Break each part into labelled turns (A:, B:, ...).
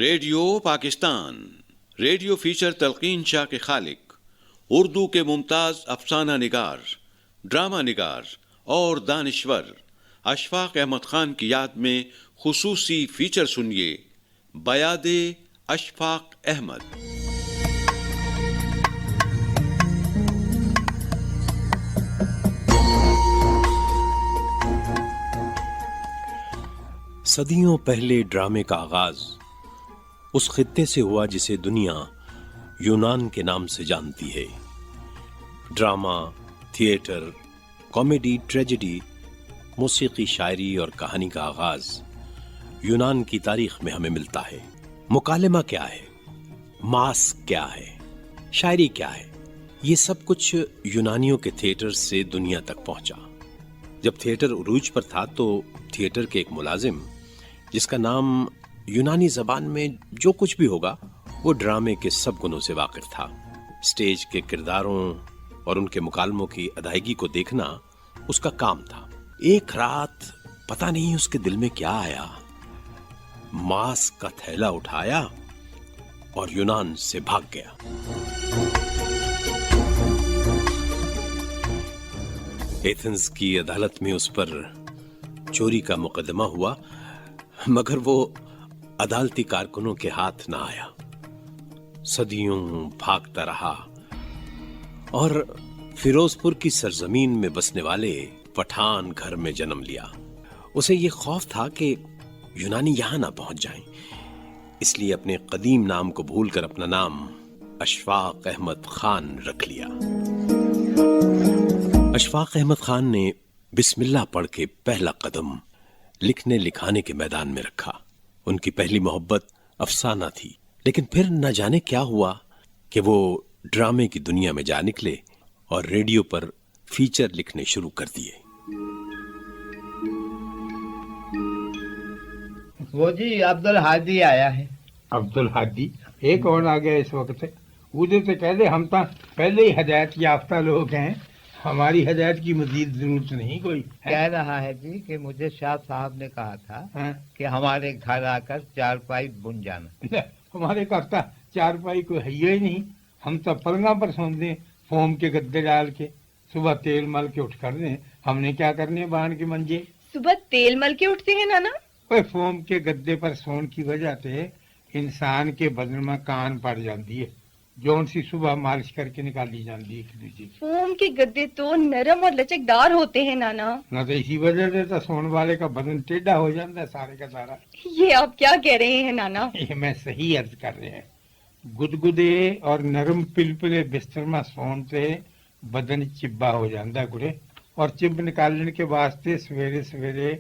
A: Radio Pakistan radio feature تلقین شاہ کے خالق، اردو کے ممتاز افسانہ نگار، ڈرامہ نگار اور دانشور اشفاق احمد خان کی یاد میں خصوصی فیچر سنیے، بیاد اشفاق احمد۔
B: صدیوں پہلے ڈرامے کا آغاز اس خطے سے ہوا جسے دنیا یونان کے نام سے جانتی ہے۔ ڈرامہ، تھیٹر، کامیڈی، ٹریجڈی، موسیقی، شاعری اور کہانی کا آغاز یونان کی تاریخ میں ہمیں ملتا ہے۔ مکالمہ کیا ہے، ماسک کیا ہے، شاعری کیا ہے، یہ سب کچھ یونانیوں کے تھیٹر سے دنیا تک پہنچا۔ جب تھیٹر عروج پر تھا تو تھیٹر کے ایک ملازم، جس کا نام یونانی زبان میں جو کچھ بھی ہوگا، وہ ڈرامے کے سب گنوں سے واقف تھا۔ سٹیج کے کرداروں اور ان کے مکالموں کی ادائیگی کو دیکھنا اس کا کام تھا۔ ایک رات پتہ نہیں اس کے دل میں کیا آیا، ماسک کا تھیلا اٹھایا اور یونان سے بھاگ گیا۔ ایتھنز کی عدالت میں اس پر چوری کا مقدمہ ہوا، مگر وہ عدالتی کارکنوں کے ہاتھ نہ آیا۔ صدیوں بھاگتا رہا اور فیروز پور کی سرزمین میں بسنے والے پٹھان گھر میں جنم لیا۔ اسے یہ خوف تھا کہ یونانی یہاں نہ پہنچ جائیں، اس لیے اپنے قدیم نام کو بھول کر اپنا نام اشفاق احمد خان رکھ لیا۔ اشفاق احمد خان نے بسم اللہ پڑھ کے پہلا قدم لکھنے لکھانے کے میدان میں رکھا۔ ان کی پہلی محبت افسانہ تھی، لیکن پھر نہ جانے کیا ہوا کہ وہ ڈرامے کی دنیا میں جا نکلے اور ریڈیو پر فیچر لکھنے شروع کر دیے۔
C: وہ جی عبدالحادی آیا ہے۔
D: عبدالحادی ایک اور آ گیا اس وقت، ادھر سے کہہ دے ہم تو پہلے ہی ہدایت یافتہ لوگ ہیں، ہماری ہدایت کی مزید ضرورت نہیں کوئی۔
C: کہہ رہا ہے جی کہ مجھے شاہ صاحب نے کہا تھا کہ ہمارے گھر آ کر چارپائی بن جانا۔
D: ہمارے گھر چارپائی کوئی ہے ہی نہیں، ہم تو پلنگا پر سوتے ہیں فوم کے گدے ڈال کے، صبح تیل مل کے اٹھ کر دیں۔ ہم نے کیا کرنے بان کے منجے؟
E: صبح تیل مل کے اٹھتے ہیں نانا؟
D: فوم کے گدے پر سون کی وجہ سے انسان کے بدن میں کان پڑ جاتی ہے، جون سی صبح مالش کر کے نکالی جاتی ہے ایک دوسرے۔
E: فوم کے گدے تو نرم اور لچکدار ہوتے ہیں نانا۔
D: نہ تو اسی وجہ سے تو سون والے کا بدن ٹیڑھا ہو جاتا ہے سارے کا سارا۔
E: یہ آپ کیا کہہ رہے ہیں نانا؟
D: یہ میں صحیح عرض کر رہے ہیں، گدگدے اور نرم پلپلے بستر میں سون سے بدن چبا ہو جاتا ہے گڑے، اور چب نکالنے کے واسطے سویرے سویرے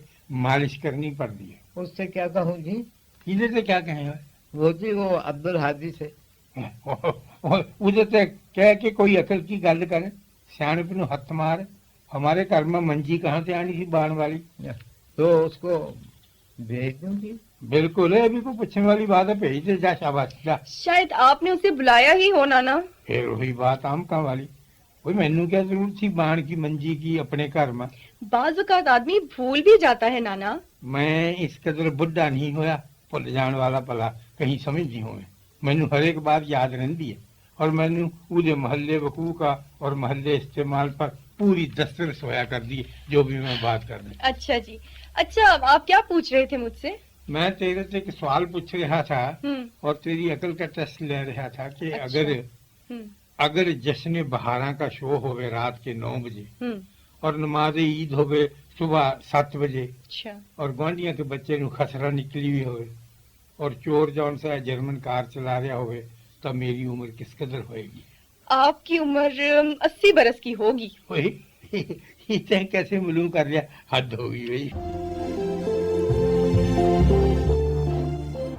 D: مالش کرنی پڑتی ہے۔
C: اس سے کیا کہوں جی؟
D: ادھر سے کیا کہیں؟
C: وہ جی وہ عبدالحادی سے
D: ادھر سے کہہ کہ کوئی عقل کی گل کرے، سیانے پہ ہاتھ مار۔ ہمارے گھر میں منجی کہاں سے آنی تھی بان والی؟
C: تو اس کو بھیج دوں گی۔
D: بالکل ہے، ابھی کو پوچھنے والی بات ہے، بھیج دے جا، شاباش جا۔
E: شاید آپ نے اسے بلایا ہی ہو نانا۔
D: پھر وہی بات آم کہاں والی، وہی مینوں کیا ضرورت تھی بان کی منجی کی اپنے گھر میں؟
E: بعض اوقات آدمی بھول بھی جاتا ہے نانا۔
D: میں اس قدر بڈھا نہیں ہویا بھول جان والا، پلا کہیں سمجھ نہیں ہوئے، مینوں ہر ایک بات یاد رہندی ہے، اور مینوں اودے محلے وقوع کا اور محلے استعمال پر پوری دسترس ہویا کر دی جو بھی میں بات کر رہا۔
E: اچھا جی، اچھا آپ کیا پوچھ رہے تھے مجھ سے؟
D: میں تیرے سے ایک سوال پوچھ رہا تھا اور تیری عقل کا ٹیسٹ لے رہا تھا کہ اگر جشن بہاراں کا شو ہوئے رات کے 9 بجے اور نماز عید ہوئے صبح 7 بجے، اور گوانڈیاں کے بچے نو خسرہ نکلی ہوئی ہوئے، اور چور جون سا جرمن کار چلا رہا ہوئے، تو میری عمر کس قدر ہوئے گی؟
E: آپ کی عمر 80 برس کی ہوگی۔
D: وہی کیسے معلوم کر لیا؟ حد ہوگی بھائی۔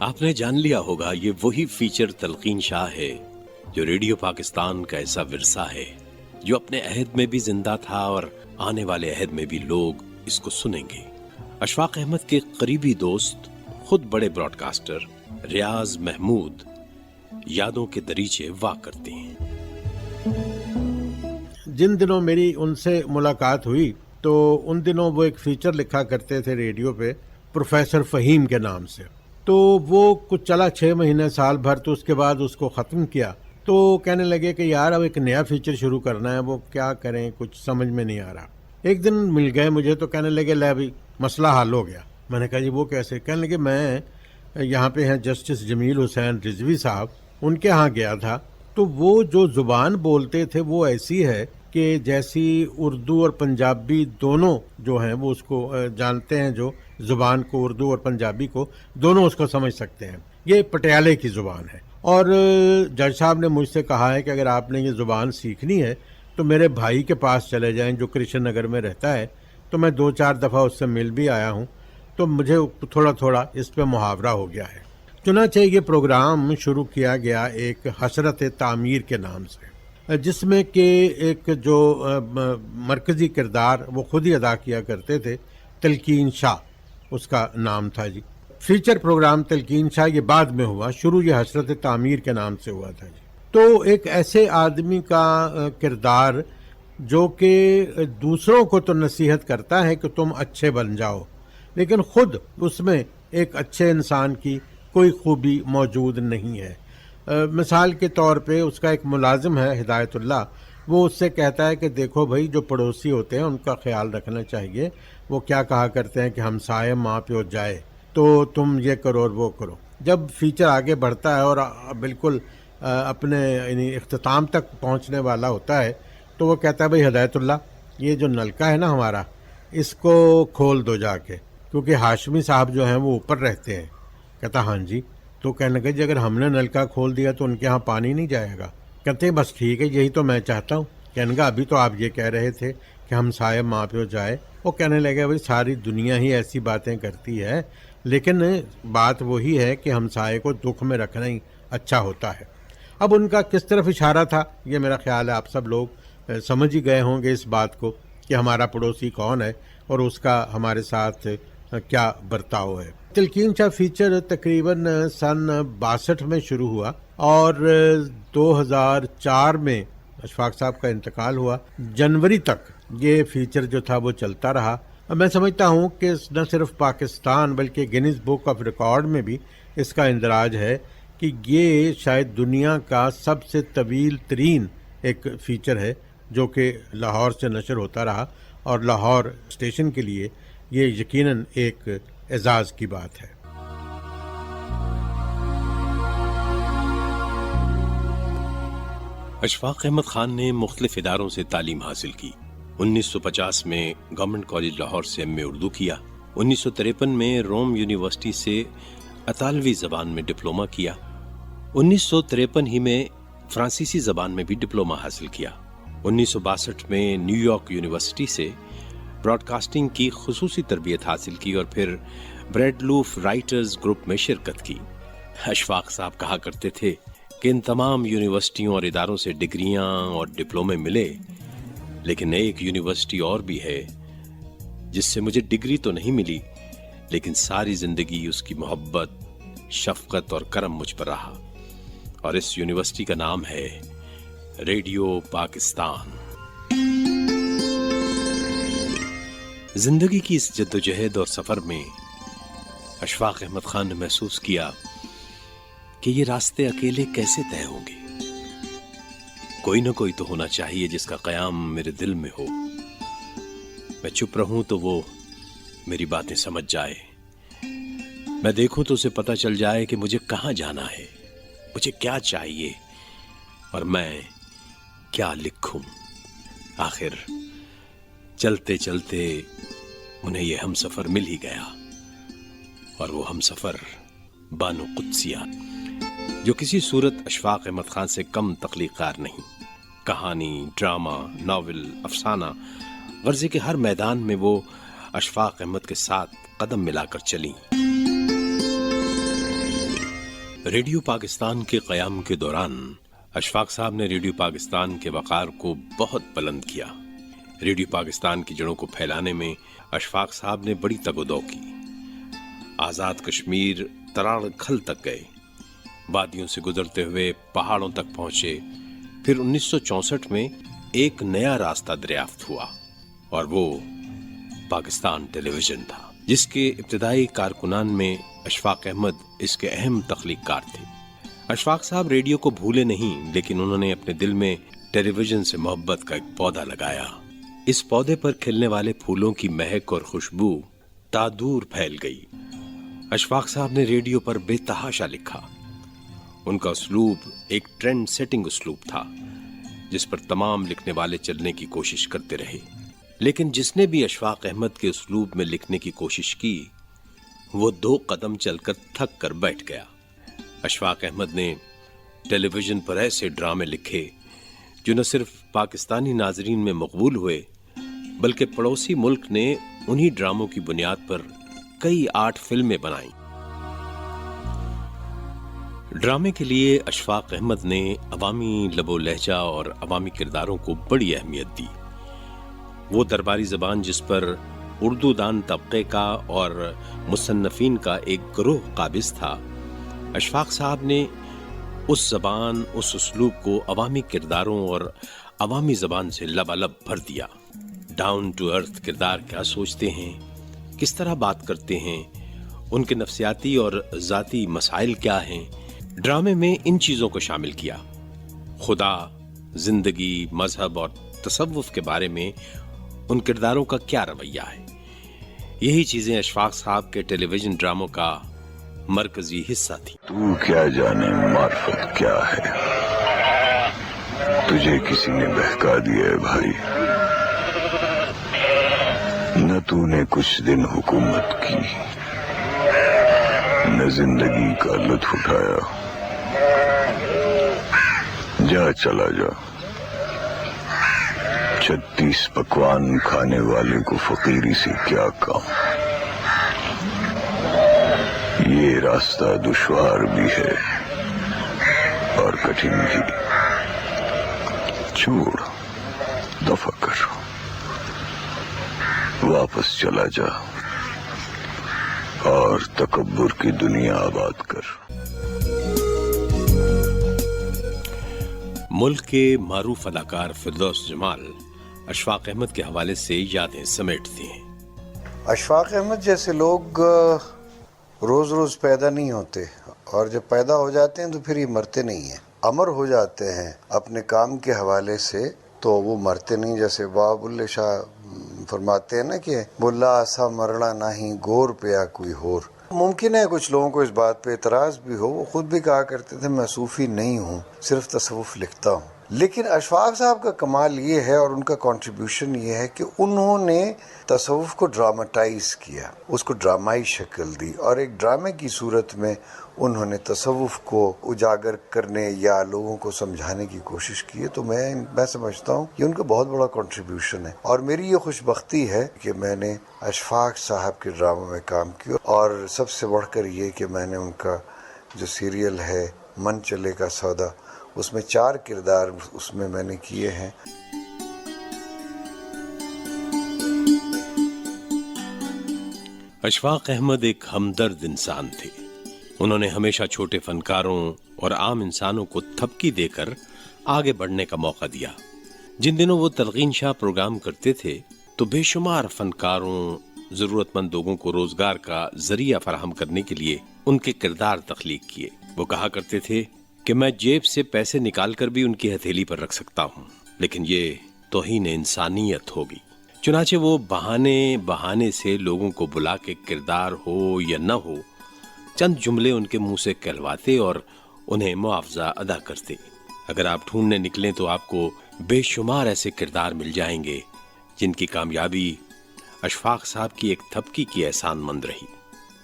B: آپ نے جان لیا ہوگا یہ وہی فیچر تلقین شاہ ہے جو ریڈیو پاکستان کا ایسا ورثہ ہے جو اپنے عہد میں بھی زندہ تھا اور آنے والے عہد میں بھی لوگ اس کو سنیں گے۔ اشفاق احمد کے قریبی دوست، خود بڑے براڈ کاسٹر ریاض محمود، یادوں کے دریچے وا کرتے ہیں۔
F: جن دنوں میری ان سے ملاقات ہوئی تو ان دنوں وہ ایک فیچر لکھا کرتے تھے ریڈیو پہ، پروفیسر فہیم کے نام سے۔ تو وہ کچھ چلا 6 مہینے سال بھر، تو اس کے بعد اس کو ختم کیا. تو کہنے لگے کہ یار اب ایک نیا فیچر شروع کرنا ہے، وہ کیا کریں کچھ سمجھ میں نہیں آ رہا. ایک دن مل گئے مجھے تو کہنے لگے لے ابھی مسئلہ حل ہو گیا. میں نے کہا جی وہ کیسے؟ کہنے لگے میں یہاں پہ ہیں جسٹس جمیل حسین رضوی صاحب، ان کے ہاں گیا تھا، تو وہ جو زبان بولتے تھے وہ ایسی ہے کہ جیسی اردو اور پنجابی دونوں جو ہیں وہ اس کو جانتے ہیں، جو زبان کو اردو اور پنجابی کو دونوں اس کو سمجھ سکتے ہیں. یہ پٹیالے کی زبان ہے. اور جج صاحب نے مجھ سے کہا ہے کہ اگر آپ نے یہ زبان سیکھنی ہے تو میرے بھائی کے پاس چلے جائیں جو کرشن نگر میں رہتا ہے. تو میں 2-4 دفعہ اس سے مل بھی آیا ہوں، تو مجھے تھوڑا تھوڑا اس پہ محاورہ ہو گیا ہے. چنانچہ یہ پروگرام شروع کیا گیا ایک حسرت تعمیر کے نام سے، جس میں کہ ایک جو مرکزی کردار وہ خود ہی ادا کیا کرتے تھے، تلقین شاہ اس کا نام تھا جی. فیچر پروگرام تلقین شاہ یہ بعد میں ہوا، شروع یہ حسرت تعمیر کے نام سے ہوا تھا جی. تو ایک ایسے آدمی کا کردار جو کہ دوسروں کو تو نصیحت کرتا ہے کہ تم اچھے بن جاؤ، لیکن خود اس میں ایک اچھے انسان کی کوئی خوبی موجود نہیں ہے. مثال کے طور پہ اس کا ایک ملازم ہے ہدایت اللہ، وہ اس سے کہتا ہے کہ دیکھو بھائی جو پڑوسی ہوتے ہیں ان کا خیال رکھنا چاہیے. وہ کیا کہا کرتے ہیں کہ ہمسائے ماں پیو جائے، تو تم یہ کرو اور وہ کرو. جب فیچر آگے بڑھتا ہے اور بالکل اپنے یعنی اختتام تک پہنچنے والا ہوتا ہے تو وہ کہتا ہے بھائی ہدایت اللہ یہ جو نلکا ہے نا ہمارا، اس کو کھول دو جا کے، کیونکہ ہاشمی صاحب جو ہیں وہ اوپر رہتے ہیں. کہتا ہاں جی. تو کہنے لگا جی اگر ہم نے نلکا کھول دیا تو ان کے ہاں پانی نہیں جائے گا. کہتے ہیں بس ٹھیک ہے یہی تو میں چاہتا ہوں. کہنے لگا ابھی تو آپ یہ کہہ رہے تھے کہ ہم سائے ماں پیو جائے. وہ کہنے لگے بھائی ساری دنیا ہی ایسی باتیں کرتی ہے، لیکن بات وہی ہے کہ ہمسائے کو دکھ میں رکھنا ہی اچھا ہوتا ہے. اب ان کا کس طرف اشارہ تھا یہ میرا خیال ہے آپ سب لوگ سمجھ ہی گئے ہوں گے اس بات کو کہ ہمارا پڑوسی کون ہے اور اس کا ہمارے ساتھ کیا برتاؤ ہے. تلقین شاہ فیچر تقریباً سن 62 میں شروع ہوا اور 2004 میں اشفاق صاحب کا انتقال ہوا. جنوری تک یہ فیچر جو تھا وہ چلتا رہا. میں سمجھتا ہوں کہ نہ صرف پاکستان بلکہ گینیز بک آف ریکارڈ میں بھی اس کا اندراج ہے کہ یہ شاید دنیا کا سب سے طویل ترین ایک فیچر ہے جو کہ لاہور سے نشر ہوتا رہا، اور لاہور اسٹیشن کے لیے یہ یقیناً ایک اعزاز کی بات ہے.
B: اشفاق احمد خان نے مختلف اداروں سے تعلیم حاصل کی. 1950 میں گورنمنٹ کالج لاہور سے ایم اے اردو کیا. 1953 میں روم یونیورسٹی سے اطالوی زبان میں ڈپلومہ کیا. 1953 ہی میں فرانسیسی زبان میں بھی ڈپلومہ حاصل کیا. 1962 میں نیو یارک یونیورسٹی سے براڈ کاسٹنگ کی خصوصی تربیت حاصل کی اور پھر بریڈ لوف رائٹرز گروپ میں شرکت کی. اشفاق صاحب کہا کرتے تھے کہ ان تمام یونیورسٹیوں اور اداروں سے ڈگریاں اور ڈپلومے ملے، لیکن ایک یونیورسٹی اور بھی ہے جس سے مجھے ڈگری تو نہیں ملی، لیکن ساری زندگی اس کی محبت، شفقت اور کرم مجھ پر رہا، اور اس یونیورسٹی کا نام ہے ریڈیو پاکستان. زندگی کی اس جدوجہد اور سفر میں اشفاق احمد خان نے محسوس کیا کہ یہ راستے اکیلے کیسے طے ہوں گے. کوئی نہ کوئی تو ہونا چاہیے جس کا قیام میرے دل میں ہو. میں چپ رہوں تو وہ میری باتیں سمجھ جائے، میں دیکھوں تو اسے پتہ چل جائے کہ مجھے کہاں جانا ہے، مجھے کیا چاہیے اور میں کیا لکھوں. آخر چلتے چلتے انہیں یہ ہم سفر مل ہی گیا، اور وہ ہم سفر بانو قدسیہ، جو کسی صورت اشفاق احمد خان سے کم تخلیق کار نہیں. کہانی، ڈرامہ، ناول، افسانہ، غرضے کے ہر میدان میں وہ اشفاق احمد کے ساتھ قدم ملا کر چلیں. ریڈیو پاکستان کے قیام کے دوران اشفاق صاحب نے ریڈیو پاکستان کے وقار کو بہت بلند کیا. ریڈیو پاکستان کی جڑوں کو پھیلانے میں اشفاق صاحب نے بڑی تگ و دو کی. آزاد کشمیر تراڑ کھل تک گئے، وادیوں سے گزرتے ہوئے پہاڑوں تک پہنچے. پھر 1964 میں ایک نیا راستہ دریافت ہوا، اور وہ پاکستان ٹیلی ویژن تھا، جس کے ابتدائی کارکنان میں اشفاق احمد اس کے اہم تخلیق کار تھے۔ اشفاق صاحب ریڈیو کو بھولے نہیں، لیکن انہوں نے اپنے دل میں ٹیلی ویژن سے محبت کا ایک پودا لگایا۔ اس پودے پر کھلنے والے پھولوں کی مہک اور خوشبو تا دور پھیل گئی۔ اشفاق صاحب نے ریڈیو پر بے تحاشا لکھا۔ ان کا اسلوب ایک ٹرینڈ سیٹنگ اسلوب تھا جس پر تمام لکھنے والے چلنے کی کوشش کرتے رہے، لیکن جس نے بھی اشفاق احمد کے اسلوب میں لکھنے کی کوشش کی وہ 2 قدم چل کر تھک کر بیٹھ گیا۔ اشفاق احمد نے ٹیلی ویژن پر ایسے ڈرامے لکھے جو نہ صرف پاکستانی ناظرین میں مقبول ہوئے بلکہ پڑوسی ملک نے انہی ڈراموں کی بنیاد پر کئی 8 فلمیں بنائیں۔ ڈرامے کے لیے اشفاق احمد نے عوامی لب و لہجہ اور عوامی کرداروں کو بڑی اہمیت دی۔ وہ درباری زبان جس پر اردو دان طبقے کا اور مصنفین کا ایک گروہ قابض تھا، اشفاق صاحب نے اس زبان، اس اسلوب کو عوامی کرداروں اور عوامی زبان سے لبالب بھر دیا۔ ڈاؤن ٹو ارتھ کردار کیا سوچتے ہیں، کس طرح بات کرتے ہیں، ان کے نفسیاتی اور ذاتی مسائل کیا ہیں، ڈرامے میں ان چیزوں کو شامل کیا۔ خدا، زندگی، مذہب اور تصوف کے بارے میں ان کرداروں کا کیا رویہ ہے، یہی چیزیں اشفاق صاحب کے ٹیلی ویژن ڈراموں کا مرکزی حصہ تھی۔
G: تو کیا جانے معرفت کیا ہے، تجھے کسی نے بہکا دیا ہے بھائی، نہ تو نے کچھ دن حکومت کی، نہ زندگی کا لطف اٹھایا، جا چلا جا، 36 پکوان کھانے والے کو فقیری سے کیا کام، یہ راستہ دشوار بھی ہے اور کٹھن بھی، چھوڑ، دفع کر، واپس چلا جا اور تکبر کی دنیا آباد کر۔
B: ملک کے معروف اداکار فردوس جمال اشفاق احمد کے حوالے سے یادیں سمیٹتے ہیں۔
H: اشفاق احمد جیسے لوگ روز روز پیدا نہیں ہوتے، اور جب پیدا ہو جاتے ہیں تو پھر یہ مرتے نہیں ہیں، امر ہو جاتے ہیں اپنے کام کے حوالے سے، تو وہ مرتے نہیں۔ جیسے باب اللہ شاہ فرماتے ہیں نا کہ بلا ایسا مرنا نہیں، گور پیا کوئی ہور۔ ممکن ہے کچھ لوگوں کو اس بات پہ اعتراض بھی ہو، وہ خود بھی کہا کرتے تھے میں صوفی نہیں ہوں، صرف تصوف لکھتا ہوں۔ لیکن اشفاق صاحب کا کمال یہ ہے اور ان کا کنٹریبیوشن یہ ہے کہ انہوں نے تصوف کو ڈراماٹائز کیا، اس کو ڈرامائی شکل دی، اور ایک ڈرامے کی صورت میں انہوں نے تصوف کو اجاگر کرنے یا لوگوں کو سمجھانے کی کوشش کی ہے۔ تو میں سمجھتا ہوں یہ ان کا بہت بڑا کنٹریبیوشن ہے، اور میری یہ خوش بختی ہے کہ میں نے اشفاق صاحب کے ڈراموں میں کام کیا، اور سب سے بڑھ کر یہ کہ میں نے ان کا جو سیریل ہے من چلے کا سودا، اس میں 4 کردار اس میں نے کیے ہیں۔
B: اشفاق احمد ایک ہمدرد انسان تھے۔ انہوں نے ہمیشہ چھوٹے فنکاروں اور عام انسانوں کو تھپکی دے کر آگے بڑھنے کا موقع دیا۔ جن دنوں وہ تلقین شاہ پروگرام کرتے تھے تو بے شمار فنکاروں، ضرورت مند لوگوں کو روزگار کا ذریعہ فراہم کرنے کے لیے ان کے کردار تخلیق کیے۔ وہ کہا کرتے تھے کہ میں جیب سے پیسے نکال کر بھی ان کی ہتھیلی پر رکھ سکتا ہوں، لیکن یہ توہین انسانیت ہوگی۔ چنانچہ وہ بہانے سے لوگوں کو بلا کے کردار ہو یا نہ ہو چند جملے ان کے منہ سے کہلواتے اور انہیں معاوضہ ادا کرتے۔ اگر آپ ڈھونڈنے نکلیں تو آپ کو بے شمار ایسے کردار مل جائیں گے جن کی کامیابی اشفاق صاحب کی ایک تھپکی کی احسان مند رہی۔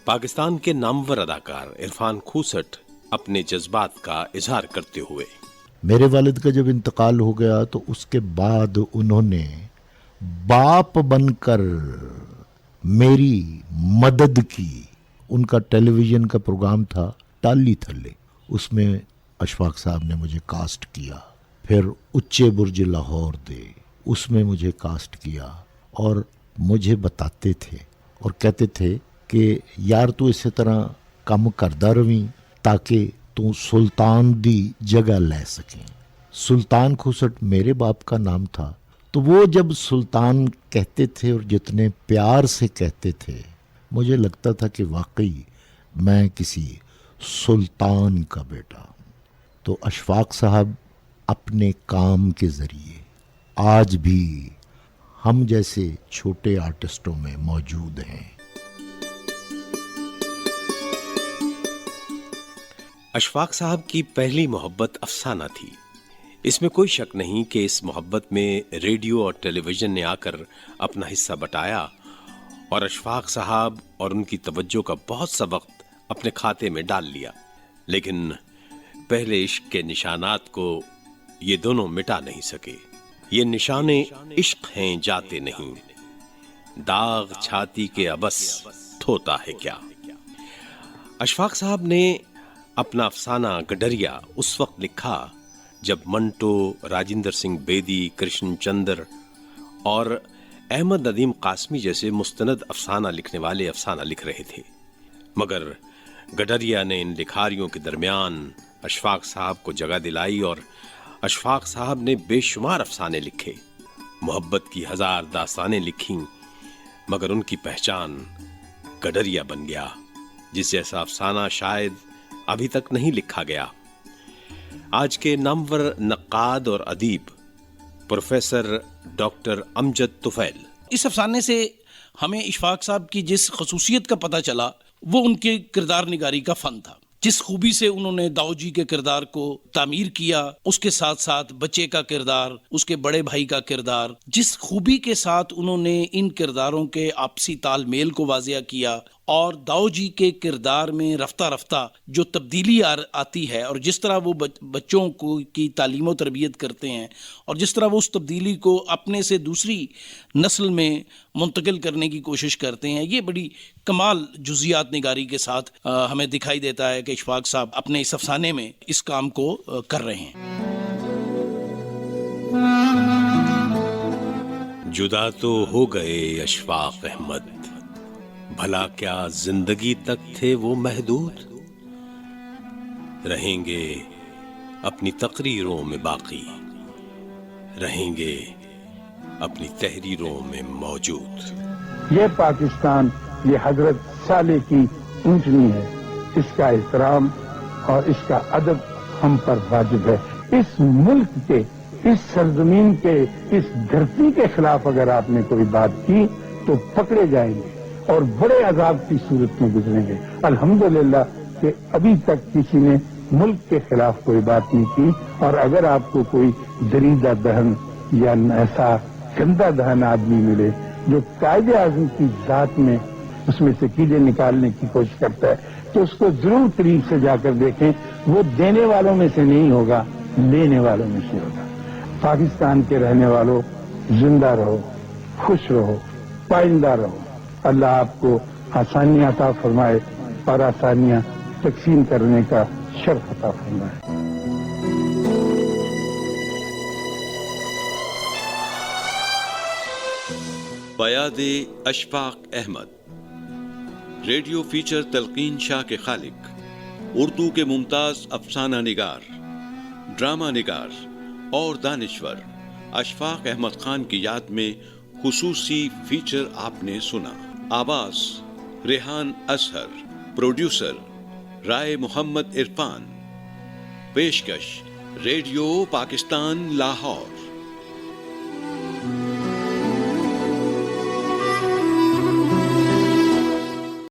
B: پاکستان کے نامور اداکار عرفان کھوسٹ اپنے جذبات کا اظہار کرتے ہوئے،
I: میرے والد کا جب انتقال ہو گیا تو اس کے بعد انہوں نے باپ بن کر میری مدد کی۔ ان کا ٹیلی ویژن کا پروگرام تھا ٹالی تھلے، اس میں اشفاق صاحب نے مجھے کاسٹ کیا۔ پھر اچے برج لاہور دے، اس میں مجھے کاسٹ کیا، اور مجھے بتاتے تھے اور کہتے تھے کہ یار تو اسی طرح کم کردا رویں تاکہ تو سلطان دی جگہ لے سکیں۔ سلطان کھوسٹ میرے باپ کا نام تھا، تو وہ جب سلطان کہتے تھے اور جتنے پیار سے کہتے تھے، مجھے لگتا تھا کہ واقعی میں کسی سلطان کا بیٹا ہوں. تو اشفاق صاحب اپنے کام کے ذریعے آج بھی ہم جیسے چھوٹے آرٹسٹوں میں موجود ہیں.
B: اشفاق صاحب کی پہلی محبت افسانہ تھی. اس میں کوئی شک نہیں کہ اس محبت میں ریڈیو اور ٹیلی ویژن نے آ کر اپنا حصہ بٹایا اور اشفاق صاحب اور ان کی توجہ کا بہت سا وقت اپنے کھاتے میں ڈال لیا. لیکن پہلے عشق کے نشانات کو یہ دونوں مٹا نہیں سکے. یہ نشانے عشق ہیں جاتے نہیں، داغ چھاتی کے ابس دھوتا ہے کیا. اشفاق صاحب نے اپنا افسانہ گڈریا اس وقت لکھا جب منٹو، راجندر سنگھ بیدی، کرشن چندر اور احمد ندیم قاسمی جیسے مستند افسانہ لکھنے والے افسانہ لکھ رہے تھے. مگر گڈریا نے ان لکھاریوں کے درمیان اشفاق صاحب کو جگہ دلائی اور اشفاق صاحب نے بے شمار افسانے لکھے، محبت کی 1000 داستانیں لکھیں، مگر ان کی پہچان گڈریا بن گیا، جس جیسا افسانہ شاید ابھی تک نہیں لکھا گیا. آج کے نامور نقاد اور ادیب پروفیسر ڈاکٹر امجد طفیل،
J: اس افسانے سے ہمیں اشفاق صاحب کی جس خصوصیت کا پتہ چلا وہ ان کے کردار نگاری کا فن تھا. جس خوبی سے انہوں نے داؤ جی کے کردار کو تعمیر کیا، اس کے ساتھ ساتھ بچے کا کردار، اس کے بڑے بھائی کا کردار، جس خوبی کے ساتھ انہوں نے ان کرداروں کے آپسی تال میل کو واضح کیا اور داؤ جی کے کردار میں رفتہ رفتہ جو تبدیلی آتی ہے اور جس طرح وہ بچوں کو کی تعلیم و تربیت کرتے ہیں اور جس طرح وہ اس تبدیلی کو اپنے سے دوسری نسل میں منتقل کرنے کی کوشش کرتے ہیں، یہ بڑی کمال جزیات نگاری کے ساتھ ہمیں دکھائی دیتا ہے کہ اشفاق صاحب اپنے اس افسانے میں اس کام کو کر رہے ہیں.
B: جدا تو ہو گئے اشفاق احمد، بھلا کیا زندگی تک تھے وہ محدود، رہیں گے اپنی تقریروں میں باقی، رہیں گے اپنی تحریروں میں موجود.
D: یہ پاکستان، یہ حضرت صالح کی اونچنی ہے، اس کا احترام اور اس کا ادب ہم پر واجب ہے. اس ملک کے، اس سرزمین کے، اس دھرتی کے خلاف اگر آپ نے کوئی بات کی تو پکڑے جائیں گے اور بڑے عذاب کی صورت میں گزریں گے. الحمدللہ کہ ابھی تک کسی نے ملک کے خلاف کوئی بات نہیں کی، اور اگر آپ کو کوئی دریدہ دہن یا ایسا گندا دہن آدمی ملے جو قائد اعظم کی ذات میں اس میں سے کیڑے نکالنے کی کوشش کرتا ہے تو اس کو ضرور قریب سے جا کر دیکھیں. وہ دینے والوں میں سے نہیں ہوگا، لینے والوں میں سے ہوگا. پاکستان کے رہنے والوں، زندہ رہو، خوش رہو، پائندہ رہو. اللہ آپ کو آسانیاں عطا فرمائے اور آسانیاں تقسیم کرنے کا شرف عطا فرمائے.
A: بیاد اشفاق احمد، ریڈیو فیچر تلقین شاہ کے خالق، اردو کے ممتاز افسانہ نگار، ڈرامہ نگار اور دانشور اشفاق احمد خان کی یاد میں خصوصی فیچر آپ نے سنا. آواز ریحان اظہر، پروڈیوسر رائے محمد عرفان، پیشکش ریڈیو پاکستان لاہور.